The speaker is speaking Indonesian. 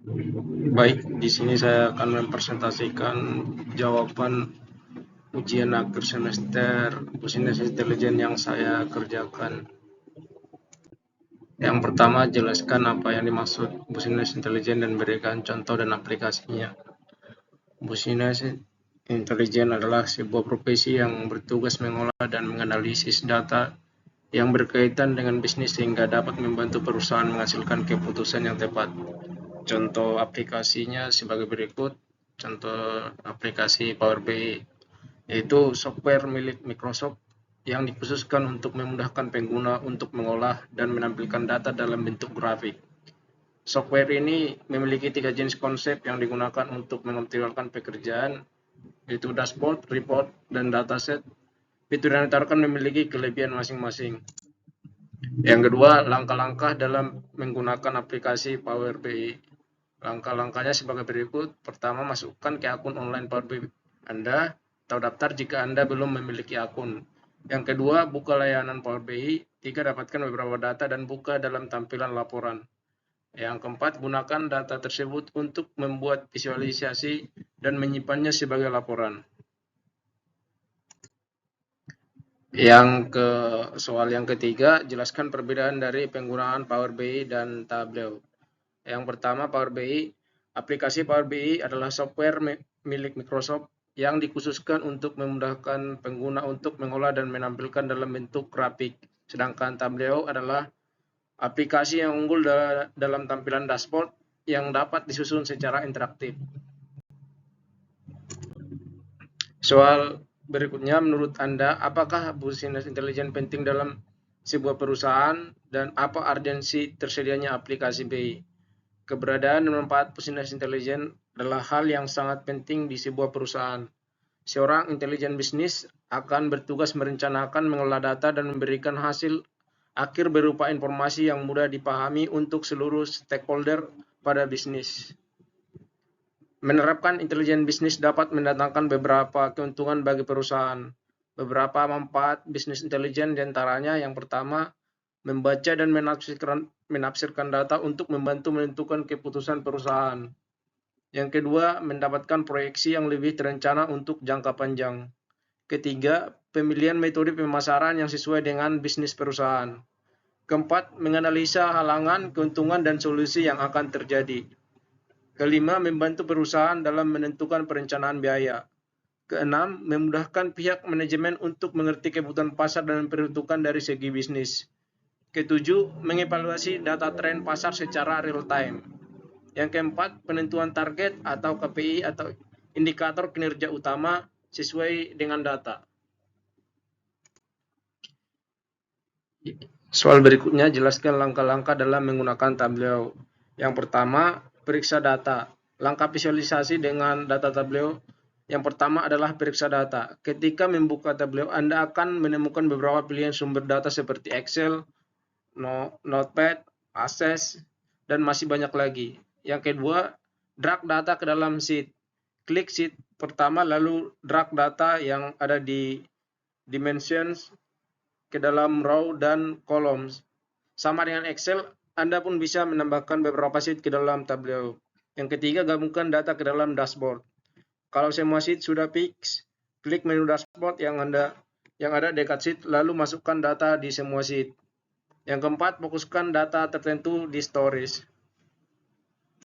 Baik, di sini saya akan mempresentasikan jawaban ujian akhir semester Business Intelligence yang saya kerjakan. Yang pertama, jelaskan apa yang dimaksud Business Intelligence dan berikan contoh dan aplikasinya. Business Intelligence adalah sebuah profesi yang bertugas mengolah dan menganalisis data yang berkaitan dengan bisnis sehingga dapat membantu perusahaan menghasilkan keputusan yang tepat. Contoh aplikasinya sebagai berikut. Contoh aplikasi Power BI, yaitu software milik Microsoft yang dikhususkan untuk memudahkan pengguna untuk mengolah dan menampilkan data dalam bentuk grafik. Software ini memiliki 3 jenis konsep yang digunakan untuk mengoptimalkan pekerjaan, yaitu dashboard, report, dan dataset. Fitur yang ditawarkan memiliki kelebihan masing-masing. Yang kedua, langkah-langkah dalam menggunakan aplikasi Power BI. Langkah-langkahnya sebagai berikut. Pertama, masukkan ke akun online Power BI Anda atau daftar jika Anda belum memiliki akun. Yang kedua, buka layanan Power BI. Tiga, dapatkan beberapa data dan buka dalam tampilan laporan. Yang keempat, gunakan data tersebut untuk membuat visualisasi dan menyimpannya sebagai laporan. Soal yang ketiga, jelaskan perbedaan dari penggunaan Power BI dan Tableau. Yang pertama, Power BI. Aplikasi Power BI adalah software milik Microsoft yang dikhususkan untuk memudahkan pengguna untuk mengolah dan menampilkan dalam bentuk grafik. Sedangkan Tableau adalah aplikasi yang unggul dalam tampilan dashboard yang dapat disusun secara interaktif. Soal berikutnya, menurut Anda, apakah Business Intelligence penting dalam sebuah perusahaan dan apa urgensi tersedianya aplikasi BI? Keberadaan dan manfaat Business Intelligence adalah hal yang sangat penting di sebuah perusahaan. Seorang intelijen bisnis akan bertugas merencanakan, mengelola data, dan memberikan hasil akhir berupa informasi yang mudah dipahami untuk seluruh stakeholder pada bisnis. Menerapkan intelijen bisnis dapat mendatangkan beberapa keuntungan bagi perusahaan. Beberapa manfaat bisnis intelijen diantaranya yang pertama, membaca dan menafsirkan data untuk membantu menentukan keputusan perusahaan. Yang kedua, mendapatkan proyeksi yang lebih terencana untuk jangka panjang. Ketiga, pemilihan metode pemasaran yang sesuai dengan bisnis perusahaan. Keempat, menganalisa halangan, keuntungan, dan solusi yang akan terjadi. Kelima, membantu perusahaan dalam menentukan perencanaan biaya. Keenam, memudahkan pihak manajemen untuk mengerti kebutuhan pasar dan peruntukan dari segi bisnis. Ketujuh, mengevaluasi data tren pasar secara real time. Yang keempat, penentuan target atau KPI atau indikator kinerja utama sesuai dengan data. Soal berikutnya, jelaskan langkah-langkah dalam menggunakan Tableau. Yang pertama, periksa data. Langkah visualisasi dengan data Tableau. Yang pertama adalah periksa data. Ketika membuka Tableau, Anda akan menemukan beberapa pilihan sumber data seperti Excel, Notepad, Access, dan masih banyak lagi. Yang kedua, drag data ke dalam sheet. Klik sheet pertama lalu drag data yang ada di dimensions ke dalam row dan columns. Sama dengan Excel, Anda pun bisa menambahkan beberapa sheet ke dalam Tableau. Yang ketiga, gabungkan data ke dalam dashboard. Kalau semua sheet sudah fix, klik menu dashboard yang ada dekat sheet lalu masukkan data di semua sheet. Yang keempat, fokuskan data tertentu di storage.